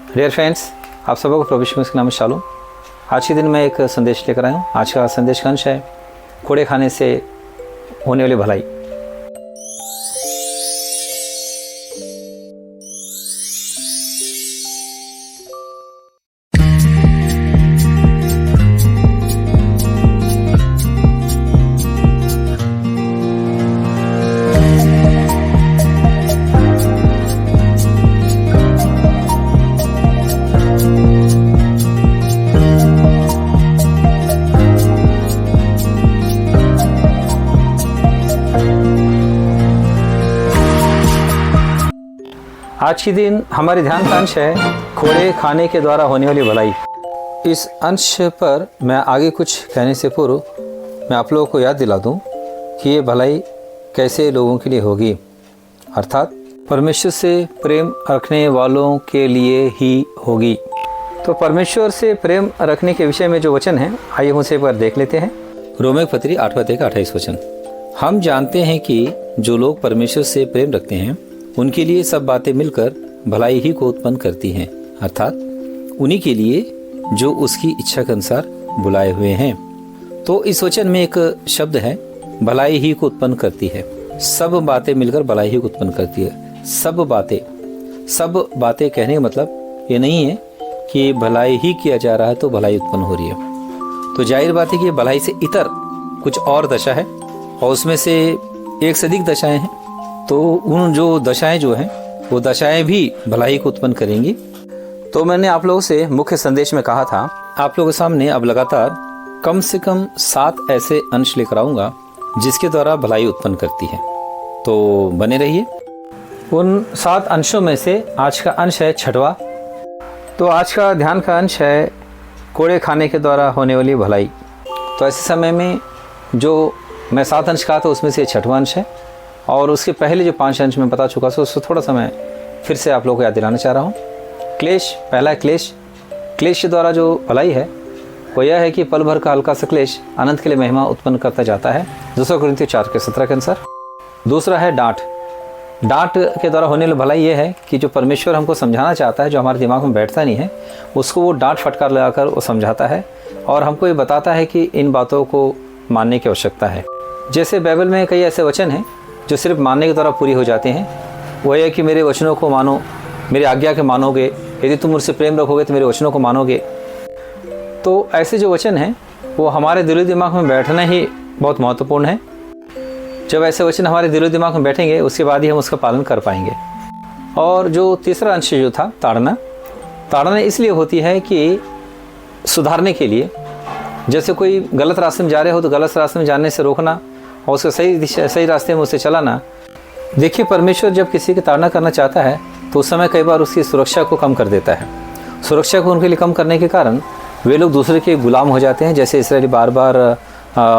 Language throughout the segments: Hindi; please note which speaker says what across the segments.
Speaker 1: डियर फ्रेंड्स, आप सबको प्रभु यीशु मसीह के नाम में शालोम। आज के दिन मैं एक संदेश लेकर आया हूँ। आज का संदेश का अंश है कोड़े खाने से होने वाली भलाई। आज के दिन हमारे ध्यान का अंश है कोड़े खाने के द्वारा होने वाली भलाई। इस अंश पर मैं आगे कुछ कहने से पूर्व मैं आप लोगों को याद दिला दूं कि ये भलाई कैसे लोगों के लिए होगी, अर्थात परमेश्वर से प्रेम रखने वालों के लिए ही होगी। तो परमेश्वर से प्रेम रखने के विषय में जो वचन है, आइए उसे एक बार देख लेते हैं। रोमियो की पत्री 8वां अध्याय का 28 वचन। हम जानते हैं कि जो लोग परमेश्वर से प्रेम रखते हैं उनके लिए सब बातें मिलकर भलाई ही को उत्पन्न करती हैं, अर्थात उन्हीं के लिए जो उसकी इच्छा के अनुसार बुलाए हुए हैं। तो इस वचन में एक शब्द है, भलाई ही को उत्पन्न करती है। सब बातें मिलकर भलाई ही को उत्पन्न करती है। सब बातें कहने का मतलब ये नहीं है कि भलाई ही किया जा रहा है तो भलाई उत्पन्न हो रही है। तो जाहिर बात है कि भलाई से इतर कुछ और दशा है और उसमें से एक से अधिक दशाएं हैं। तो उन जो दशाएं जो हैं वो दशाएं भी भलाई को उत्पन्न करेंगी। तो मैंने आप लोगों से मुख्य संदेश में कहा था, आप लोगों के सामने अब लगातार कम से कम 7 ऐसे अंश लेकर आऊँगा जिसके द्वारा भलाई उत्पन्न करती है। तो बने रहिए। उन 7 अंशों में से आज का अंश है 6वां। तो आज का ध्यान का अंश है कोड़े खाने के द्वारा होने वाली भलाई। तो ऐसे समय में जो मैं 7 अंश कहा था उसमें से 6वां अंश है, और उसके पहले जो 5 अंश में बता चुका था उसको थोड़ा सा मैं फिर से आप लोगों को याद दिलाना चाह रहा हूँ। क्लेश, पहला क्लेश के द्वारा जो भलाई है वो यह है कि पल भर का हल्का सा क्लेश अनंत के लिए महिमा उत्पन्न करता जाता है, 2 कुरिन्थियों 4:17 के अनुसार। दूसरा है डांट के द्वारा होने वाली भलाई ये है कि जो परमेश्वर हमको समझाना चाहता है, जो हमारे दिमाग में बैठता नहीं है, उसको वो डांट फटकार लगाकर वो समझाता है और हमको ये बताता है कि इन बातों को मानने की आवश्यकता है। जैसे बाइबल में कई ऐसे वचन हैं जो सिर्फ मानने के द्वारा पूरी हो जाते हैं। वो है कि मेरे वचनों को मानो, मेरी आज्ञा के मानोगे, यदि तुम मुझसे प्रेम रखोगे तो मेरे वचनों को मानोगे। तो ऐसे जो वचन हैं वो हमारे दिलो दिमाग में बैठना ही बहुत महत्वपूर्ण है। जब ऐसे वचन हमारे दिलो दिमाग में बैठेंगे उसके बाद ही हम उसका पालन कर पाएंगे। और जो तीसरा अंश जो था ताड़ना इसलिए होती है कि सुधारने के लिए। जैसे कोई गलत रास्ते में जा रहे हो तो गलत रास्ते में जाने से रोकना और उसको सही रास्ते में उससे चलाना। देखिए, परमेश्वर जब किसी की ताड़ना करना चाहता है तो उस समय कई बार उसकी सुरक्षा को कम कर देता है। सुरक्षा को उनके लिए कम करने के कारण वे लोग दूसरे के गुलाम हो जाते हैं। जैसे इसराइली बार बार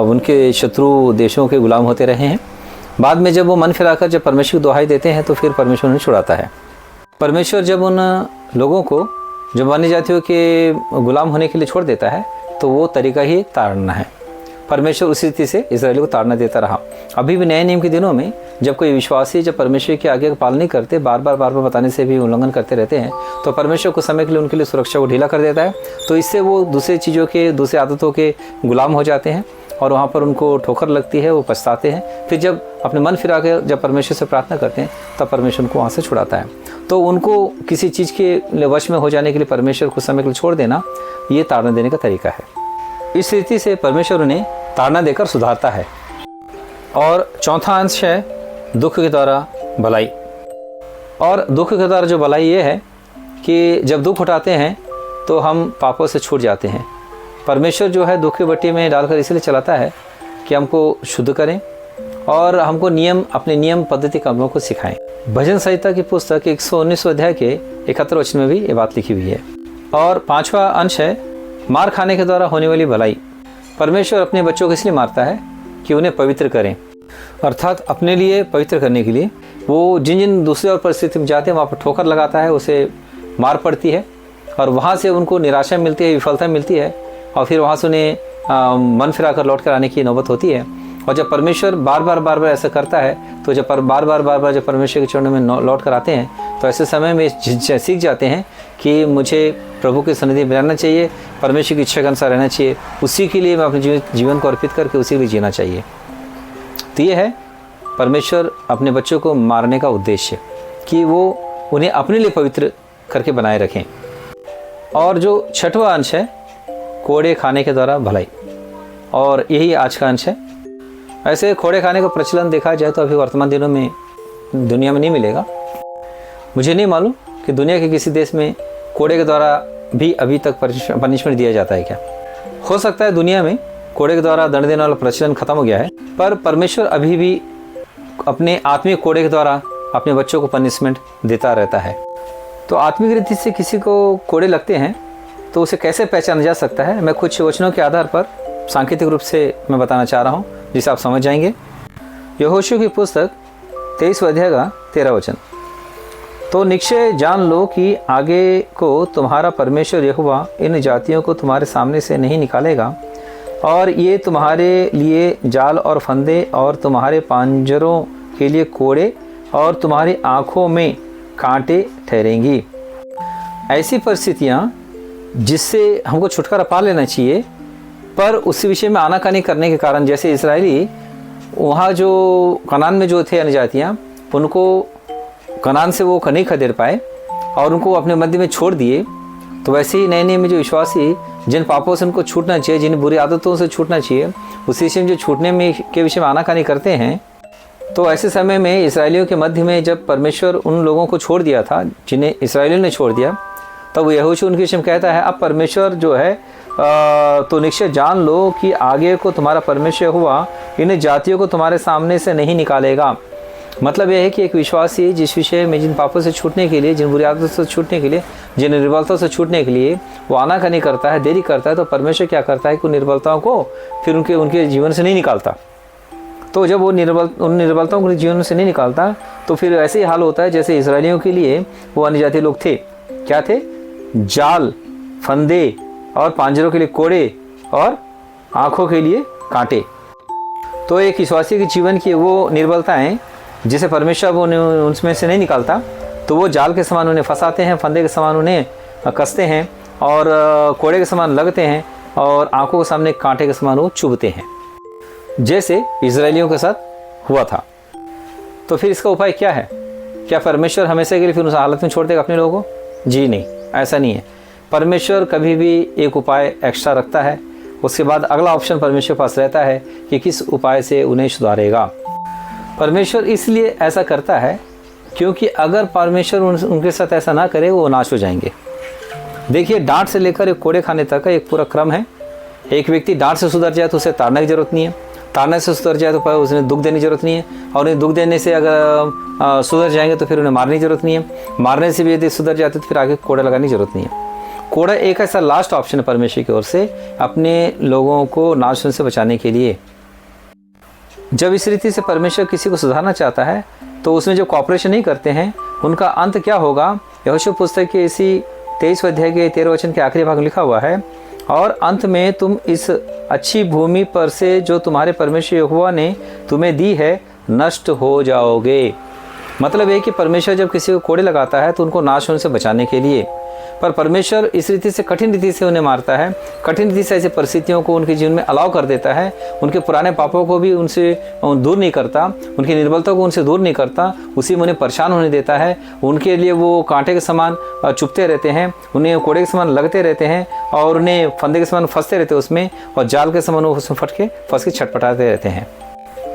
Speaker 1: उनके शत्रु देशों के गुलाम होते रहे हैं। बाद में जब वो मन फिराकर जब परमेश्वर की दुहाई देते हैं तो फिर परमेश्वर उन्हें छुड़ाता है। परमेश्वर जब उन लोगों को जब अन्य जातियों के गुलाम होने के लिए छोड़ देता है तो वो तरीका ही ताड़ना है। परमेश्वर उसी रीति से इस्राएल को ताड़ना देता रहा। अभी भी नए नियम के दिनों में जब कोई विश्वासी जब परमेश्वर की आज्ञा का पालन नहीं करते, बार बार बताने से भी उल्लंघन करते रहते हैं, तो परमेश्वर कुछ समय के लिए उनके लिए सुरक्षा को ढीला कर देता है। तो इससे वो दूसरी चीज़ों के, दूसरी आदतों के गुलाम हो जाते हैं और वहाँ पर उनको ठोकर लगती है, वो पछताते हैं। फिर जब अपने मन फिरा के जब परमेश्वर से प्रार्थना करते हैं तब परमेश्वर उनको वहाँ से छुड़ाता है। तो उनको किसी चीज़ के वश में हो जाने के लिए परमेश्वर कुछ समय के लिए छोड़ देना, ये ताड़ना देने का तरीका है। इस रीति से परमेश्वर उन्हें ताड़ना देकर सुधारता है। और चौथा अंश है दुख के द्वारा भलाई। और दुख के द्वारा जो भलाई ये है कि जब दुख उठाते हैं तो हम पापों से छूट जाते हैं। परमेश्वर जो है दुख की भट्टी में डालकर इसलिए चलाता है कि हमको शुद्ध करें और हमको अपने नियम पद्धति कर्मों को सिखाएं। भजन संहिता की पुस्तक 119 अध्याय के 71 वचन में भी ये बात लिखी हुई है। और 5वां अंश है मार खाने के द्वारा होने वाली भलाई। परमेश्वर अपने बच्चों को इसलिए मारता है कि उन्हें पवित्र करें, अर्थात अपने लिए पवित्र करने के लिए वो जिन दूसरे और परिस्थिति में जाते हैं वहाँ पर ठोकर लगाता है, उसे मार पड़ती है और वहाँ से उनको निराशा मिलती है, विफलता मिलती है और फिर वहाँ से उन्हें मन फिरा कर लौट कर आने की नौबत होती है। और जब परमेश्वर बार बार ऐसा करता है तो जब बार बार जब परमेश्वर के चरणों में लौट कर आते हैं तो ऐसे समय में सीख जाते हैं कि मुझे प्रभु की सन्निधि में रहना चाहिए, परमेश्वर की इच्छा के अनुसार रहना चाहिए, उसी के लिए मैं अपने जीवन को अर्पित करके उसी के लिए जीना चाहिए। तो ये है परमेश्वर अपने बच्चों को मारने का उद्देश्य, कि वो उन्हें अपने लिए पवित्र करके बनाए रखें। और जो छठवां अंश है, कोड़े खाने के द्वारा भलाई, और यही आज का अंश है। ऐसे कोड़े खाने का प्रचलन देखा जाए तो अभी वर्तमान दिनों में दुनिया में नहीं मिलेगा। मुझे नहीं मालूम कि दुनिया के किसी देश में कोड़े के द्वारा भी अभी तक पनिशमेंट दिया जाता है क्या। हो सकता है दुनिया में कोड़े के द्वारा दंड देने वाला प्रचलन खत्म हो गया है, पर परमेश्वर अभी भी अपने आत्मिक कोड़े के द्वारा अपने बच्चों को पनिशमेंट देता रहता है। तो आत्मिक रीति से किसी को कोड़े लगते हैं तो उसे कैसे पहचाना जा सकता है, मैं कुछ वचनों के आधार पर सांकेतिक रूप से मैं बताना चाह रहा हूँ, जिसे आप समझ जाएंगे। यहोशू की पुस्तक 23 अध्याय का 13 वचन। तो निश्चय जान लो कि आगे को तुम्हारा परमेश्वर यहोवा इन जातियों को तुम्हारे सामने से नहीं निकालेगा, और ये तुम्हारे लिए जाल और फंदे और तुम्हारे पांजरों के लिए कोड़े और तुम्हारी आँखों में कांटे ठहरेंगी। ऐसी परिस्थितियाँ जिससे हमको छुटकारा पा लेना चाहिए, पर उस विषय में आनाकानी करने के कारण, जैसे इस्राएली वहाँ जो कनान में जो थे अन्य जातियाँ, उनको कनान से वो नहीं खदेड़ पाए और उनको अपने मध्य में छोड़ दिए, तो वैसे ही नए नए में जो विश्वासी जिन पापों से उनको छूटना चाहिए, जिन बुरी आदतों से छूटना चाहिए, उसी से जो छूटने में के विषय में आनाकानी करते हैं, तो ऐसे समय में इसराइलियों के मध्य में जब परमेश्वर उन लोगों को छोड़ दिया था जिन्हें इसराइलियों ने छोड़ दिया, तब यहोशू उनके विषय में कहता है, अब परमेश्वर जो है तो निश्चय जान लो कि आगे को तुम्हारा परमेश्वर हुआ इन जातियों को तुम्हारे सामने से नहीं निकालेगा। मतलब यह है कि एक विश्वासी जिस विषय में जिन पापों से छूटने के लिए, जिन बुरी आदतों से छूटने के लिए, जिन निर्बलताओं से छूटने के लिए वो आनाकानी करता है, देरी करता है, तो परमेश्वर क्या करता है कि उन निर्बलताओं को फिर उनके जीवन से नहीं निकालता। तो जब वो उन निर्बलताओं को जीवन से नहीं निकालता, तो फिर ऐसे ही हाल होता है जैसे इसराइलियों के लिए वो अन्य जातीय लोग थे। क्या थे? जाल, फंदे और पांजरों के लिए कोड़े और आँखों के लिए कांटे। तो एक विश्वासी के जीवन की वो निर्बलताएँ जिसे परमेश्वर उनमें से नहीं निकालता, तो वो जाल के समान उन्हें फंसाते हैं, फंदे के समान उन्हें कसते हैं और कोड़े के समान लगते हैं और आंखों के सामने कांटे के समान वो चुभते हैं, जैसे इजरायलियों के साथ हुआ था। तो फिर इसका उपाय क्या है? क्या परमेश्वर हमेशा के लिए फिर उस हालत में छोड़ देगा अपने लोगों को? जी नहीं, ऐसा नहीं है। परमेश्वर कभी भी एक उपाय एक्स्ट्रा रखता है, उसके बाद अगला ऑप्शन परमेश्वर के पास रहता है कि किस उपाय से उन्हें सुधारेगा। परमेश्वर इसलिए ऐसा करता है क्योंकि अगर परमेश्वर उनके साथ ऐसा ना करे, वो नाश हो जाएंगे। देखिए, डांट से लेकर एक कोड़े खाने तक का एक पूरा क्रम है। एक व्यक्ति डांट से सुधर जाए तो उसे ताड़ने की जरूरत नहीं है, ताड़ने से सुधर जाए तो उसने दुख देने की जरूरत नहीं है, और उन्हें दुख देने से अगर सुधर जाएंगे तो फिर उन्हें मारने की जरूरत नहीं है, मारने से भी यदि सुधर जाते तो फिर आगे कोड़ा लगाने की जरूरत नहीं है। कोड़ा एक ऐसा लास्ट ऑप्शन है परमेश्वर की ओर से अपने लोगों को नाश होने से बचाने के लिए। जब इस रीति से परमेश्वर किसी को सुधारना चाहता है तो उसमें जो कॉपरेशन नहीं करते हैं उनका अंत क्या होगा? यहोशू पुस्तक के इसी 23 अध्याय के 13 वचन के आखिरी भाग में लिखा हुआ है, और अंत में तुम इस अच्छी भूमि पर से जो तुम्हारे परमेश्वर यहोवा ने तुम्हें दी है नष्ट हो जाओगे। मतलब है कि परमेश्वर जब किसी को कोड़े लगाता है तो उनको नाश होने से बचाने के लिए, पर परमेश्वर इस रीति से कठिन रीति से उन्हें मारता है, कठिन रीति से ऐसे परिस्थितियों को उनके जीवन में अलाउ कर देता है, उनके पुराने पापों को भी उनसे दूर नहीं करता, उनकी निर्बलता को उनसे दूर नहीं करता, उसी में उन्हें परेशान होने देता है। उनके लिए वो कांटे के समान चुभते रहते हैं, उन्हें कोड़े के समान लगते रहते हैं और उन्हें फंदे के समान फंसते रहते हैं उसमें, और जाल के समान वो उसमें फंस के छटपटाते रहते हैं।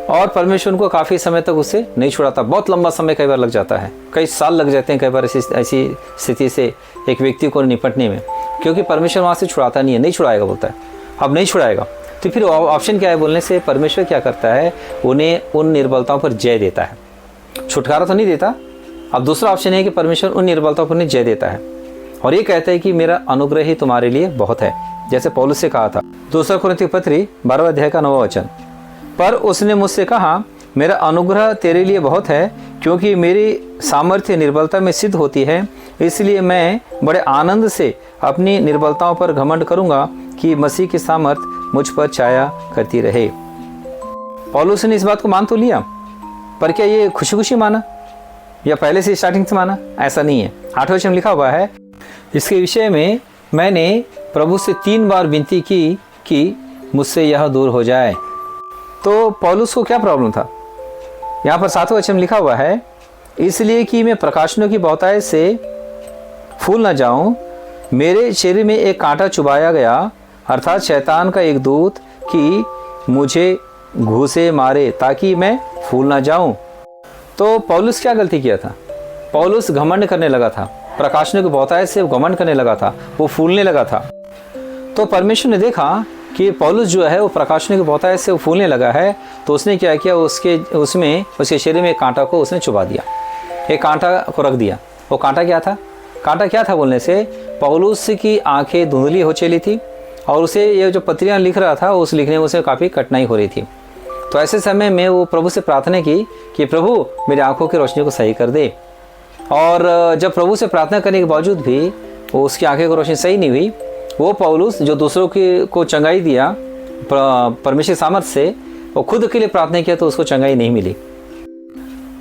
Speaker 1: और परमेश्वर उनको काफ़ी समय तक उससे नहीं छुड़ाता। बहुत लंबा समय कई बार लग जाता है, कई साल लग जाते हैं कई बार ऐसी स्थिति से एक व्यक्ति को निपटने में, क्योंकि परमेश्वर वहाँ से छुड़ाता नहीं है। नहीं छुड़ाएगा बोलता है, अब नहीं छुड़ाएगा। तो फिर ऑप्शन क्या है बोलने से? परमेश्वर क्या करता है? उन्हें उन निर्बलताओं पर जय देता है। छुटकारा तो नहीं देता। अब दूसरा ऑप्शन है कि परमेश्वर उन निर्बलताओं पर जय देता है और ये कहता है कि मेरा अनुग्रह ही तुम्हारे लिए बहुत है, जैसे पौलुस से कहा था 2 कुरिन्थियों पत्री 12 अध्याय का 9 वचन। पर उसने मुझसे कहा, मेरा अनुग्रह तेरे लिए बहुत है, क्योंकि मेरी सामर्थ्य निर्बलता में सिद्ध होती है। इसलिए मैं बड़े आनंद से अपनी निर्बलताओं पर घमंड करूंगा कि मसीह की सामर्थ मुझ पर छाया करती रहे। पौलुस ने इस बात को मान तो लिया, पर क्या ये खुशी खुशी माना या पहले से स्टार्टिंग से माना? ऐसा नहीं है। 8वें वचन में लिखा हुआ है, इसके विषय में मैंने प्रभु से 3 बार विनती की कि मुझसे यह दूर हो जाए। तो पौलुस को क्या प्रॉब्लम था? यहाँ पर 7वें वचन में लिखा हुआ है, इसलिए कि मैं प्रकाशनों की बहुतायत से फूल न जाऊं, मेरे शरीर में एक कांटा चुभाया गया, अर्थात शैतान का एक दूत, कि मुझे घूसे मारे ताकि मैं फूल ना जाऊं। तो पौलुस क्या गलती किया था? पौलुस घमंड करने लगा था, प्रकाशनों की बहुतायत से घमंड करने लगा था, वो फूलने लगा था। तो परमेश्वर ने देखा कि पौलुस जो है वो प्रकाशनों की बहुतायत से वो फूलने लगा है, तो उसने क्या किया, उसके शरीर में एक कांटा को उसने चुभा दिया, एक कांटा को रख दिया। वो कांटा क्या था? कांटा क्या था बोलने से, पौलुस की आंखें धुंधली हो चली थी और उसे ये जो पत्रियां लिख रहा था उस लिखने में उसे काफ़ी कठिनाई हो रही थी। तो ऐसे समय में वो प्रभु से प्रार्थना की कि प्रभु मेरी आंखों की रोशनी को सही कर दे। और जब प्रभु से प्रार्थना करने के बावजूद भी वो उसकी आंखें की रोशनी सही नहीं हुई, वो पौलुस जो दूसरों को चंगाई दिया परमेश्वर सामर्थ से, वो खुद के लिए प्रार्थना किया तो उसको चंगाई नहीं मिली।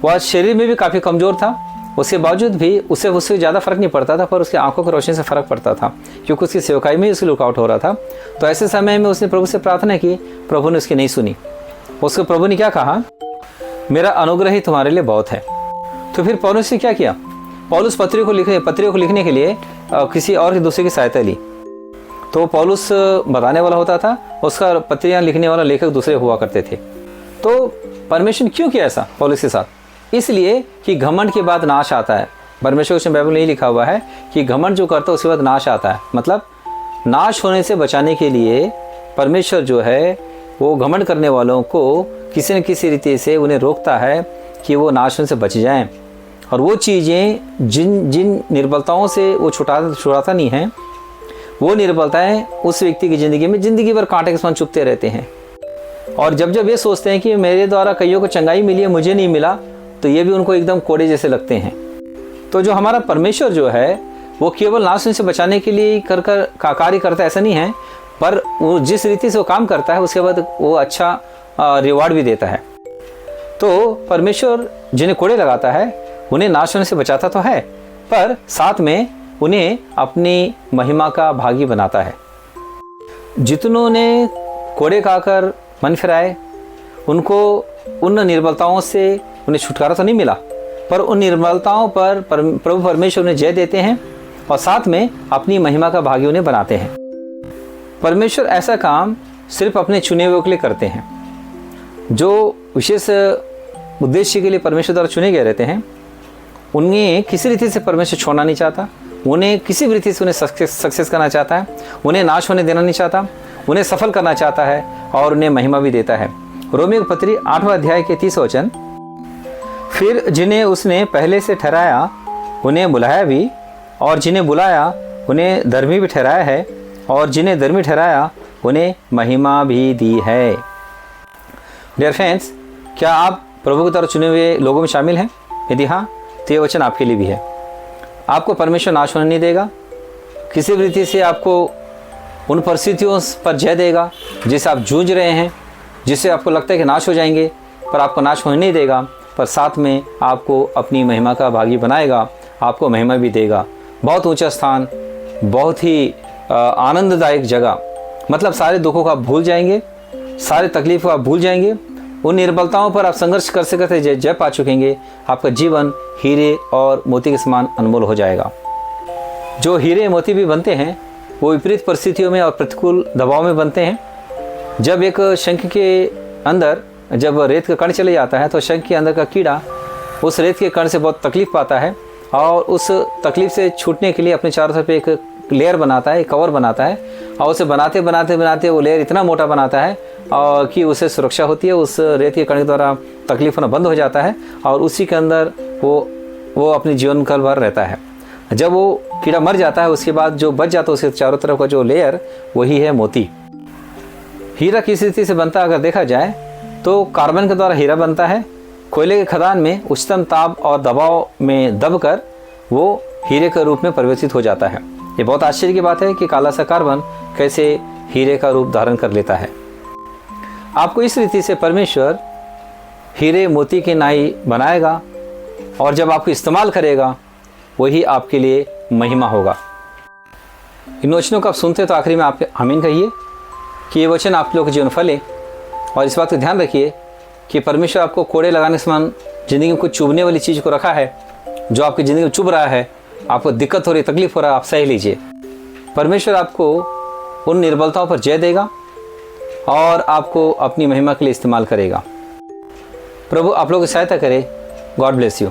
Speaker 1: वह शरीर में भी काफ़ी कमज़ोर था, उसके बावजूद भी उससे ज़्यादा फर्क नहीं पड़ता था, पर उसकी आंखों की रोशनी से फ़र्क पड़ता था क्योंकि उसकी सेवकाई में उसकी लुकआउट हो रहा था। तो ऐसे समय में उसने प्रभु से प्रार्थना की, प्रभु ने उसकी नहीं सुनी। उसको प्रभु ने क्या कहा, मेरा अनुग्रह ही तुम्हारे लिए बहुत है। तो फिर पौलुस ने क्या किया, पौलुस पत्रियों को लिखने के लिए किसी और दूसरे की सहायता ली। तो पौलुस बताने वाला होता था, उसका पत्रियाँ लिखने वाला लेखक दूसरे हुआ करते थे। तो परमेश्वर ने क्यों किया ऐसा पौलुस के साथ? इसलिए कि घमंड के बाद नाश आता है। परमेश्वर के बाइबल में यही लिखा हुआ है कि घमंड जो करता है उसके बाद नाश आता है। मतलब नाश होने से बचाने के लिए परमेश्वर जो है वो घमंड करने वालों को किसी न किसी रीति से उन्हें रोकता है कि वो नाश होने से बच जाएं। और वो चीज़ें जिन निर्बलताओं से वो छुड़ाता नहीं है, वो निर्बलताएं उस व्यक्ति की ज़िंदगी भर कांटे के समान चुभते रहते हैं। और जब ये सोचते हैं कि मेरे द्वारा कईयों को चंगाई मिली है, मुझे नहीं मिला, तो ये भी उनको एकदम कोड़े जैसे लगते हैं। तो जो हमारा परमेश्वर जो है वो केवल नाश होने से बचाने के लिए कार्य करता है ऐसा नहीं है, पर वो जिस रीति से वो काम करता है उसके बाद वो अच्छा रिवार्ड भी देता है। तो परमेश्वर जिन्हें कोड़े लगाता है उन्हें नाश होने से बचाता तो है, पर साथ में उन्हें अपनी महिमा का भागी बनाता है। जितनों ने कोड़े खाकर मन फिराए उनको उन निर्बलताओं से उन्हें छुटकारा तो नहीं मिला, पर उन निर्बलताओं पर प्रभु परमेश्वर उन्हें जय देते हैं और साथ में अपनी महिमा का भागी उन्हें बनाते हैं। परमेश्वर ऐसा काम सिर्फ अपने चुने हुए के लिए करते हैं। जो विशेष उद्देश्य के लिए परमेश्वर द्वारा चुने गए रहते हैं उन्हें किसी रीति से परमेश्वर छोड़ना नहीं चाहता, उन्हें किसी भी रीति से उन्हें सक्सेस करना चाहता है, उन्हें नाश होने देना नहीं चाहता, उन्हें सफल करना चाहता है और उन्हें महिमा भी देता है। रोमियो की पत्री 8वां अध्याय के 30 वचन, फिर जिन्हें उसने पहले से ठहराया उन्हें बुलाया भी, और जिन्हें बुलाया उन्हें धर्मी भी ठहराया है, और जिन्हें धर्मी ठहराया उन्हें महिमा भी दी है। डियर फ्रेंड्स, क्या आप प्रभु की तरफ चुने हुए लोगों में शामिल हैं? यदि हाँ, तो ये वचन आपके लिए भी है। आपको परमेश्वर नाश होने नहीं देगा, किसी भी रीति से आपको उन परिस्थितियों पर जय देगा जिससे आप जूझ रहे हैं, जिससे आपको लगता है कि नाश हो जाएंगे, पर आपको नाश होने नहीं देगा, पर साथ में आपको अपनी महिमा का भागी बनाएगा, आपको महिमा भी देगा। बहुत ऊंचा स्थान, बहुत ही आनंददायक जगह, मतलब सारे दुखों को आप भूल जाएंगे, सारे तकलीफ को आप भूल जाएंगे, उन निर्बलताओं पर आप संघर्ष करते करते जय पा चुकेंगे। आपका जीवन हीरे और मोती के समान अनमोल हो जाएगा। जो हीरे मोती भी बनते हैं वो विपरीत परिस्थितियों में और प्रतिकूल दबाव में बनते हैं। जब एक शंख के अंदर जब रेत का कण चले जाता है तो शंख के अंदर का कीड़ा उस रेत के कण से बहुत तकलीफ पाता है और उस तकलीफ से छूटने के लिए अपने चारों तरफ एक लेयर बनाता है, एक कवर बनाता है, और उसे बनाते बनाते वो लेयर इतना मोटा बनाता है कि उसे सुरक्षा होती है। उस रेत के कण के द्वारा तकलीफ होना बंद हो जाता है और उसी के अंदर वो अपने जीवन काल भर रहता है। जब वो कीड़ा मर जाता है उसके बाद जो बच जाता है उसके चारों तरफ का जो लेयर, वही है मोती। हीरा किस रीति से बनता है अगर देखा जाए तो कार्बन के द्वारा हीरा बनता है। कोयले के खदान में उच्चतम ताप और दबाव में दबकर वो हीरे के रूप में परिवर्तित हो जाता है। ये बहुत आश्चर्य की बात है कि काला सा कार्बन कैसे हीरे का रूप धारण कर लेता है। आपको इस रीति से परमेश्वर हीरे मोती की नाई बनाएगा और जब आपको इस्तेमाल करेगा वही आपके लिए महिमा होगा। इन वचनों को आप सुनते तो आखिरी में आप आमीन कहिए कि ये वचन आप लोग के जीवन फले। और इस बात का ध्यान रखिए कि परमेश्वर आपको कोड़े लगाने के समान ज़िंदगी में कुछ चुभने वाली चीज़ को रखा है, जो आपकी ज़िंदगी में चुभ रहा है, आपको दिक्कत हो रही, तकलीफ हो रहा है, आप सह लीजिए। परमेश्वर आपको उन निर्बलताओं पर जय देगा और आपको अपनी महिमा के लिए इस्तेमाल करेगा। प्रभु आप लोगों की सहायता करे। God bless you.